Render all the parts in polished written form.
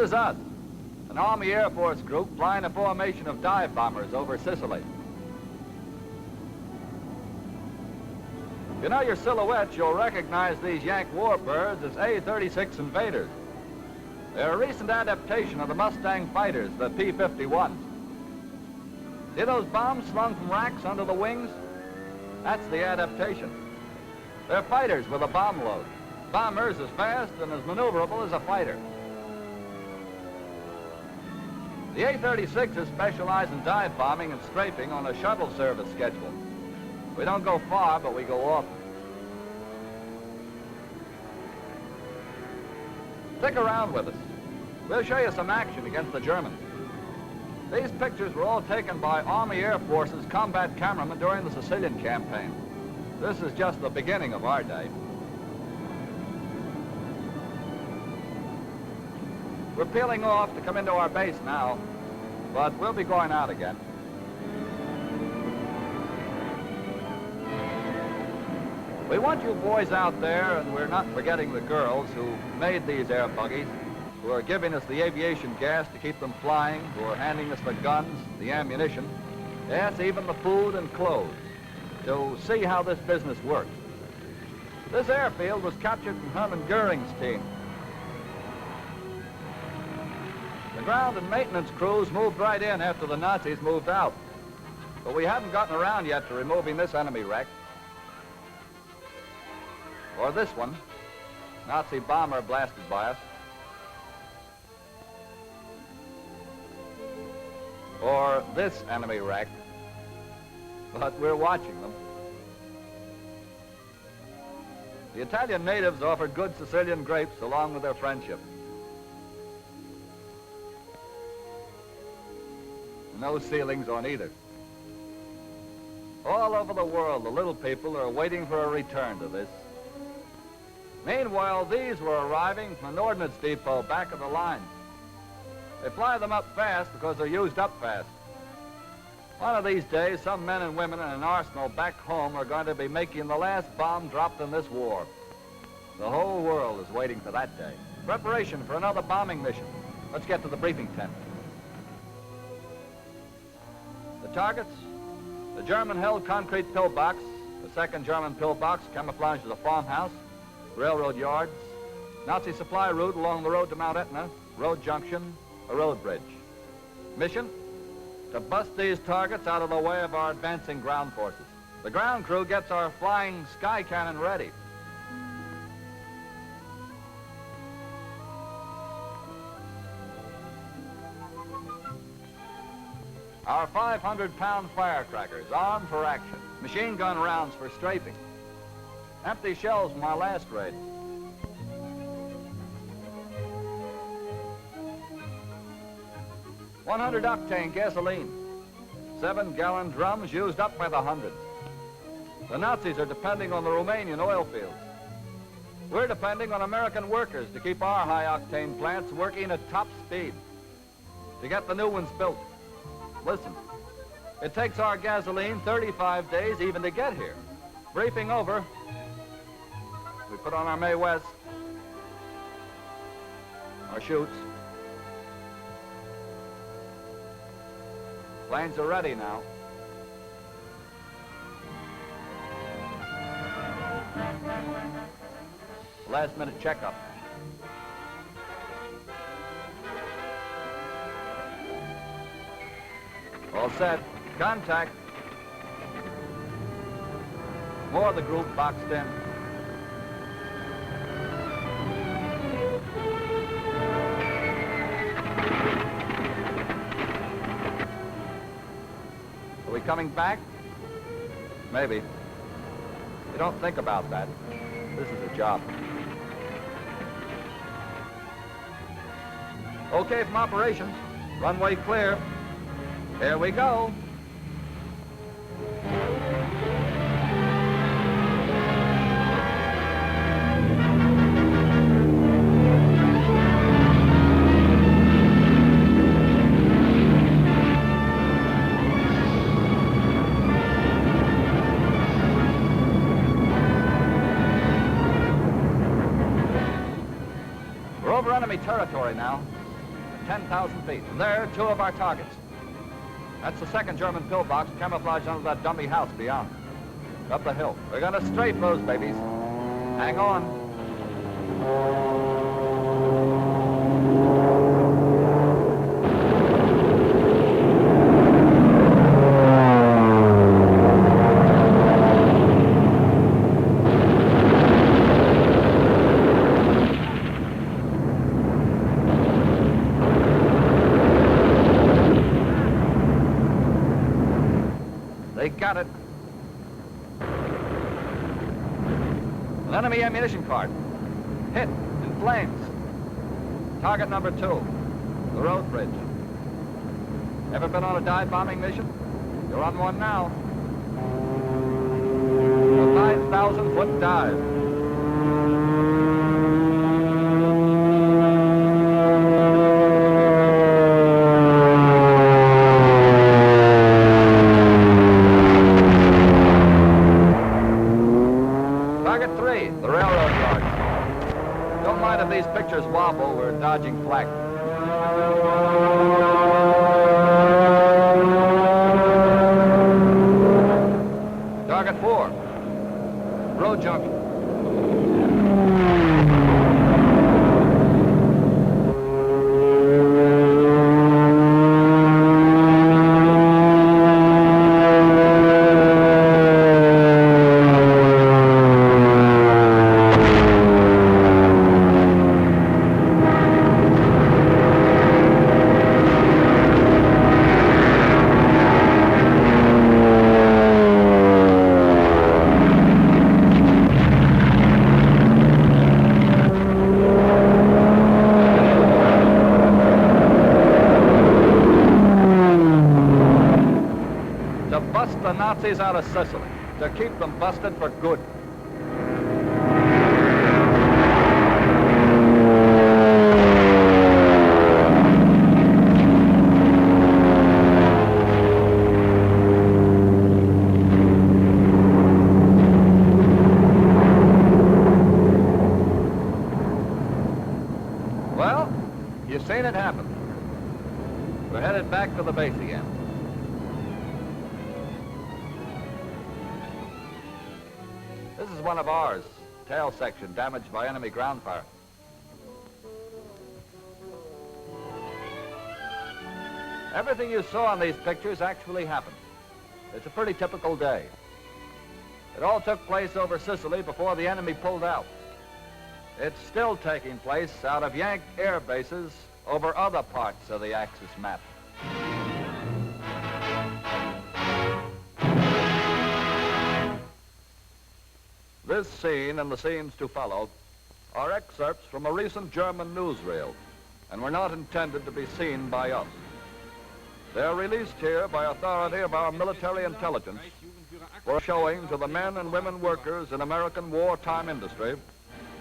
is us, an Army Air Force group flying a formation of dive bombers over Sicily. If you know your silhouettes, you'll recognize these Yank warbirds as A-36 invaders. They're a recent adaptation of the Mustang fighters, the P-51s. See those bombs slung from racks under the wings? That's the adaptation. They're fighters with a bomb load. Bombers as fast and as maneuverable as a fighter. The A-36s specialize in dive bombing and strafing on a shuttle service schedule. We don't go far, but we go often. Stick around with us. We'll show you some action against the Germans. These pictures were all taken by Army Air Force's combat cameramen during the Sicilian campaign. This is just the beginning of our day. We're peeling off to come into our base now, but we'll be going out again. We want you boys out there, and we're not forgetting the girls who made these air buggies, who are giving us the aviation gas to keep them flying, who are handing us the guns, the ammunition, yes, even the food and clothes, to see how this business works. This airfield was captured from Hermann Goering's team. The ground and maintenance crews moved right in after the Nazis moved out, but we haven't gotten around yet to removing this enemy wreck. Or this one, Nazi bomber blasted by us. Or this enemy wreck, but we're watching them. The Italian natives offered good Sicilian grapes along with their friendship. No ceilings on either. All over the world, the little people are waiting for a return to this. Meanwhile, these were arriving from an ordnance depot back of the lines. They fly them up fast because they're used up fast. One of these days, some men and women in an arsenal back home are going to be making the last bomb dropped in this war. The whole world is waiting for that day. Preparation for another bombing mission. Let's get to the briefing tent. The targets, the German-held concrete pillbox, the second German pillbox camouflaged as a farmhouse, railroad yards, Nazi supply route along the road to Mount Etna, road junction, a road bridge. Mission? To bust these targets out of the way of our advancing ground forces. The ground crew gets our flying sky cannon ready. Our 500-pound firecrackers, armed for action. Machine gun rounds for strafing. Empty shells from our last raid. $100 octane gasoline. 7-gallon drums used up by the hundreds. The Nazis are depending on the Romanian oil fields. We're depending on American workers to keep our high-octane plants working at top speed, to get the new ones built. Listen, it takes our gasoline 35 days even to get here. Briefing over. We put on our Mae West, our chutes. Planes are ready now. Last-minute checkup. All set. Contact. More of the group boxed in. Are we coming back? Maybe. You don't think about that. This is a job. Okay from operations. Runway clear. Here we go. We're over enemy territory now. 10,000 feet. And there are two of our targets. That's the second German pillbox camouflaged under that dummy house beyond. Up the hill. We're going to strafe those babies. Hang on. They got it. An enemy ammunition cart. Hit in flames. Target number 2, the road bridge. Ever been on a dive bombing mission? You're on one now. A 9,000-foot dive. The railroad guards. Don't mind if these pictures wobble, we're dodging flak. Target 4, road junction. The Nazis out of Sicily, to keep them busted for good. Well, you've seen it happen. We're headed back to the base again. This is one of ours, tail section damaged by enemy ground fire. Everything you saw in these pictures actually happened. It's a pretty typical day. It all took place over Sicily before the enemy pulled out. It's still taking place out of Yank air bases over other parts of the Axis map. This scene and the scenes to follow are excerpts from a recent German newsreel and were not intended to be seen by us. They are released here by authority of our military intelligence for showing to the men and women workers in American wartime industry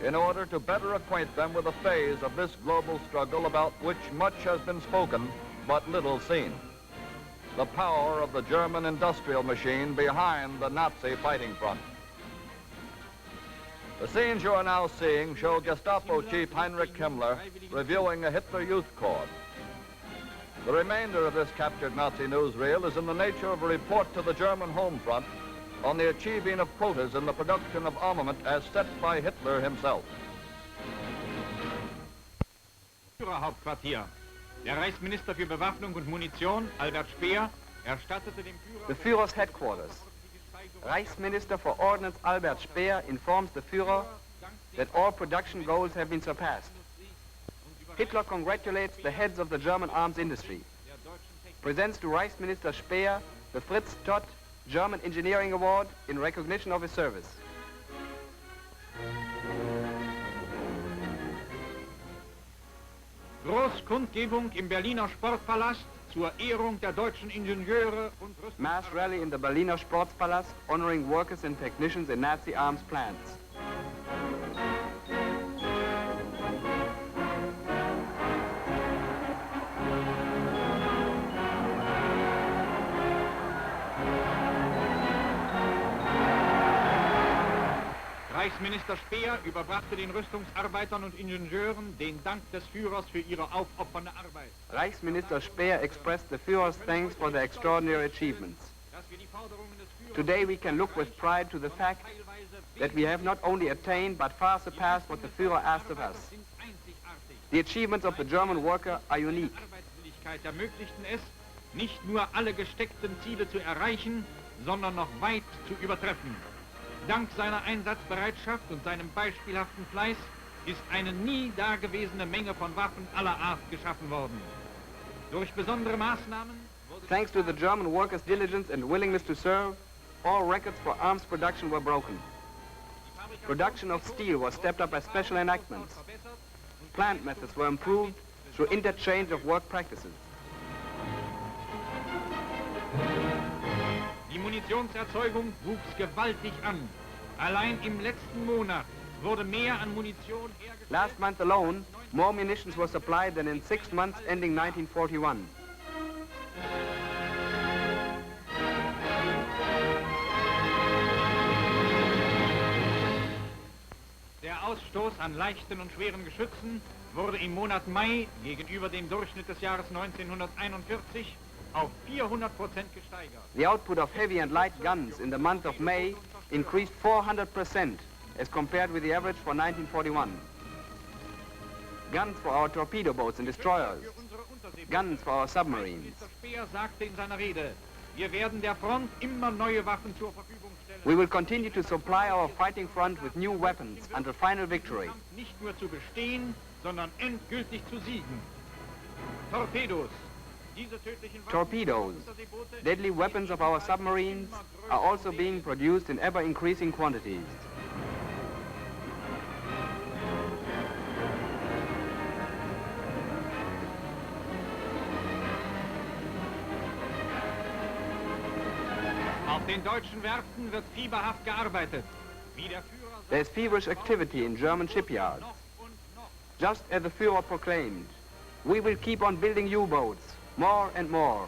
in order to better acquaint them with a phase of this global struggle about which much has been spoken but little seen. The power of the German industrial machine behind the Nazi fighting front. The scenes you are now seeing show Gestapo Chief Heinrich Himmler reviewing a Hitler Youth Corps. The remainder of this captured Nazi newsreel is in the nature of a report to the German home front on the achieving of quotas in the production of armament as set by Hitler himself. Führerhauptquartier. Der Reichsminister für Bewaffnung und Munition, Albert Speer, erstattete dem Führer... The Führer's headquarters. Reichsminister for Ordnance Albert Speer informs the Führer that all production goals have been surpassed. Hitler congratulates the heads of the German arms industry. Presents to Reichsminister Speer the Fritz Todt German Engineering Award in recognition of his service. Großkundgebung im Berliner Sportpalast zur Ehrung der deutschen Ingenieure und Mass rally in the Berliner Sportpalast honoring workers and technicians in Nazi arms plants. Reichsminister Speer überbrachte den Rüstungsarbeitern und Ingenieuren den Dank des Führers für ihre aufopfernde Arbeit. Reichsminister Speer expressed the Führer's thanks for their extraordinary achievements. Today we can look with pride to the fact that we have not only attained but far surpassed what the Führer asked of us. The achievements of the German worker are unique. Arbeitswilligkeit ermöglichten es, nicht nur alle gesteckten Ziele zu erreichen, sondern noch weit zu übertreffen. Dank seiner Einsatzbereitschaft und seinem beispielhaften Fleiß ist eine nie dagewesene Menge von Waffen aller Art geschaffen worden. Durch besondere Maßnahmen wurde Thanks to the German workers' diligence and willingness to serve, all records for arms production were broken. Production of steel was stepped up by special enactments. Plant methods were improved through interchange of work practices. Die Munitionserzeugung wuchs gewaltig an. Allein im letzten Monat wurde mehr an Munition hergestellt. Last month alone, more munitions were supplied than in 6 months ending 1941. Der Ausstoß an leichten und schweren Geschützen wurde im Monat Mai gegenüber dem Durchschnitt des Jahres 1941 auf 400% gesteigert. The output of heavy and light guns in the month of May increased 400% as compared with the average for 1941. Guns for our torpedo boats and destroyers, guns for our submarines. Minister Speer sagte in seiner Rede, wir werden der Front immer neue Waffen zur Verfügung stellen. We will continue to supply our fighting front with new weapons until final victory. Nicht nur zu bestehen, sondern endgültig zu siegen. Torpedos. Diese tödlichen Waffen Torpedoes, deadly weapons of our submarines, are also being produced in ever-increasing quantities. Auf den deutschen Werften wird fieberhaft gearbeitet. Wie der Führer There is feverish activity in German shipyards. noch und noch. Just as the Führer proclaimed, we will keep on building U-boats, more and more.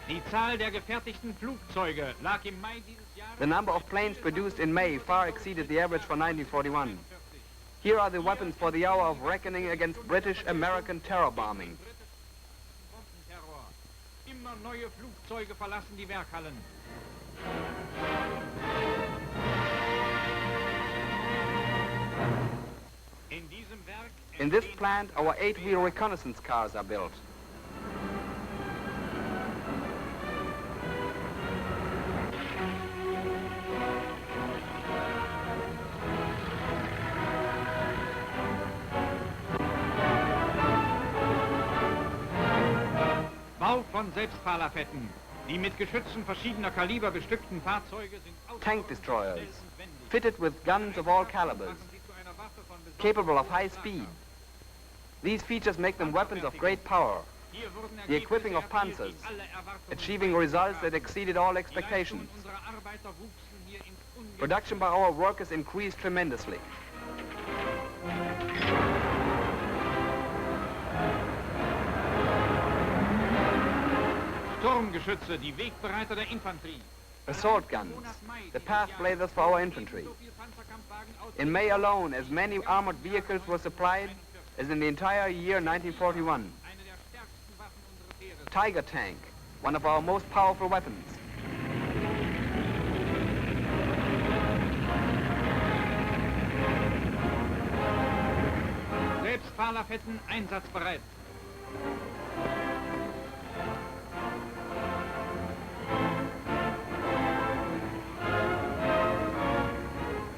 Die Zahl der gefertigten Flugzeuge lag im Mai dieses Jahres. The number of planes produced in May far exceeded the average for 1941. Here are the weapons for the hour of reckoning against British-American terror bombing. Bombenterror. Immer neue Flugzeuge verlassen die Werkhallen. In diesem Werk In this plant, our 8-wheel reconnaissance cars are built. Bau von Selbstfahrlafetten. Die mit Geschützen verschiedener Kaliber bestückten Fahrzeuge sind Tank destroyers, fitted with guns of all calibers, capable of high speed. These features make them weapons of great power. The equipping of panzers, achieving results that exceeded all expectations. Production by our workers increased tremendously. Sturmgeschütze, die Wegbereiter der Infanterie. Assault guns, the path blazers for our infantry. In May alone, as many armored vehicles were supplied as in the entire year 1941. Tiger tank, one of our most powerful weapons. Selbstfahrlafetten einsatzbereit.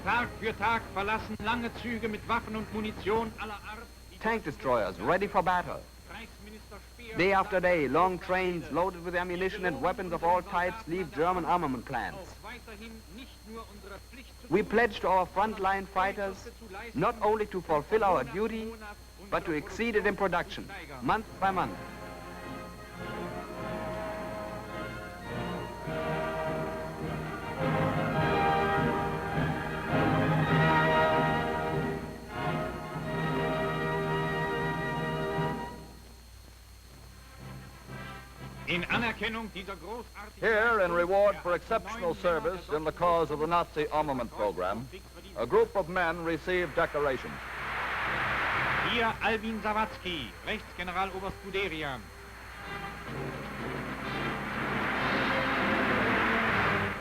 Tag für Tag verlassen lange Züge mit Waffen und Munition aller Art. Tank destroyers ready for battle. Reichsminister Speer Day after day, long trains loaded with ammunition and weapons of all types leave German armament plants. auch weiterhin nicht nur unsere Pflicht zu We pledge to our frontline fighters not only to fulfill our duty, but to exceed it in production, month by month. In Anerkennung dieser großartigen Here, in reward for exceptional service in the cause of the Nazi armament program, a group of men received decorations. Hier Albin Sawatzki, Rechtsgeneraloberst Guderian.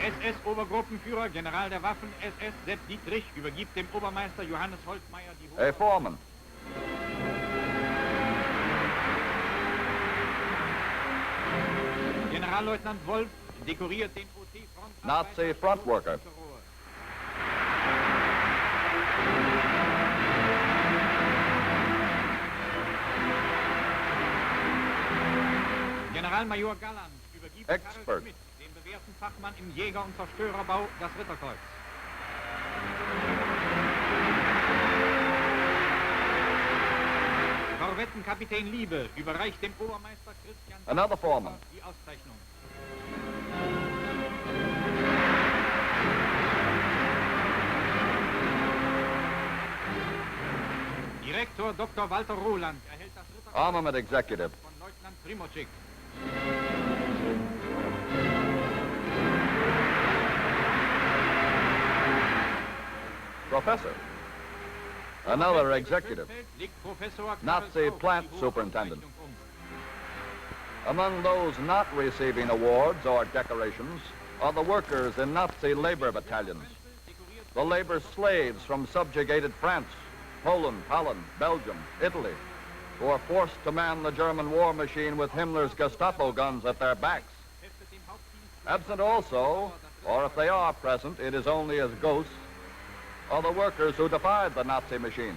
SS-Obergruppenführer, General der Waffen, SS Sepp Dietrich, übergibt dem Obermeister Johannes Holzmeier die A foreman. Generalleutnant Wolf dekoriert den OT-Front Nazi front worker. Generalmajor Galland übergibt Expert. Karl Schmidt, dem bewährten Fachmann im Jäger- und Zerstörerbau, das Ritterkreuz. Korvettenkapitän Liebe überreicht dem Obermeister Christian Another foreman. die Auszeichnung. Direktor Dr. Walter Roland erhält das Ritterkreuz Armament executive. von Leutnant Primoschik. Professor. Another executive. Liegt Professor Nazi Karl plant Kauf die superintendent. Auszeichnung um. Among those not receiving awards or decorations are the workers in Nazi labor battalions, the labor slaves from subjugated France, Poland, Holland, Belgium, Italy, who are forced to man the German war machine with Himmler's Gestapo guns at their backs. Absent also, or if they are present, it is only as ghosts, are the workers who defied the Nazi machine.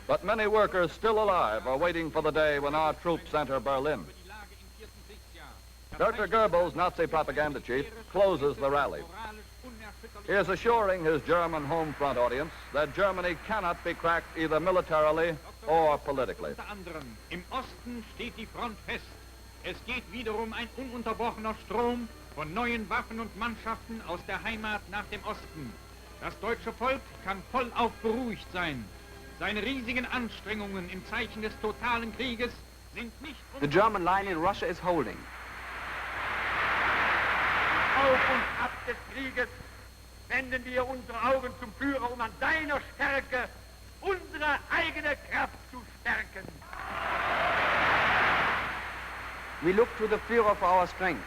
But many workers still alive are waiting for the day when our troops enter Berlin. Dr. Goebbels, Nazi propaganda chief, closes the rally. He is assuring his German home front audience that Germany cannot be cracked either militarily or politically. Unter anderem, im Osten steht die Front fest. Es geht wiederum ein ununterbrochener Strom von neuen Waffen und Mannschaften aus der Heimat nach dem Osten. Das deutsche Volk kann vollauf beruhigt sein. Seine riesigen Anstrengungen im Zeichen des totalen Krieges sind nicht... The German line in Russia is holding. Auf und ab des Krieges wenden wir unsere Augen zum Führer, um an seiner Stärke unsere eigene Kraft zu stärken. We look to the Führer for our strength.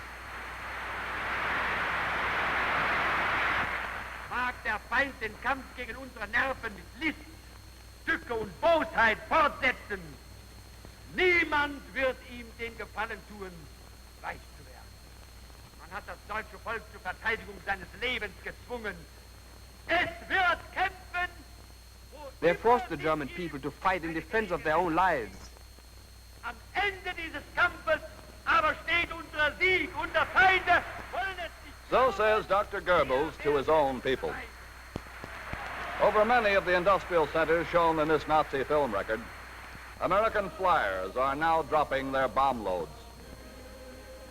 Mag der Feind den Kampf gegen unsere Nerven mit List, Tücke und Bosheit fortsetzen. Niemand wird ihm den Gefallen tun, weich zu werden. Man hat das deutsche Volk zur Verteidigung seines Lebens gezwungen. Es wird kämpfen, wo They forced the German people to fight in defense of their own lives. am Ende dieses Kampfes aber steht unser Sieg und der Feinde wollen es nicht. So says Dr. Goebbels to his own people. Over many of the industrial centers shown in this Nazi film record, American flyers are now dropping their bomb loads.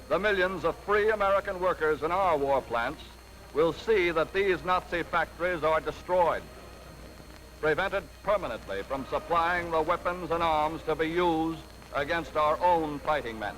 The millions of free American workers in our war plants will see that these Nazi factories are destroyed, prevented permanently from supplying the weapons and arms to be used against our own fighting men.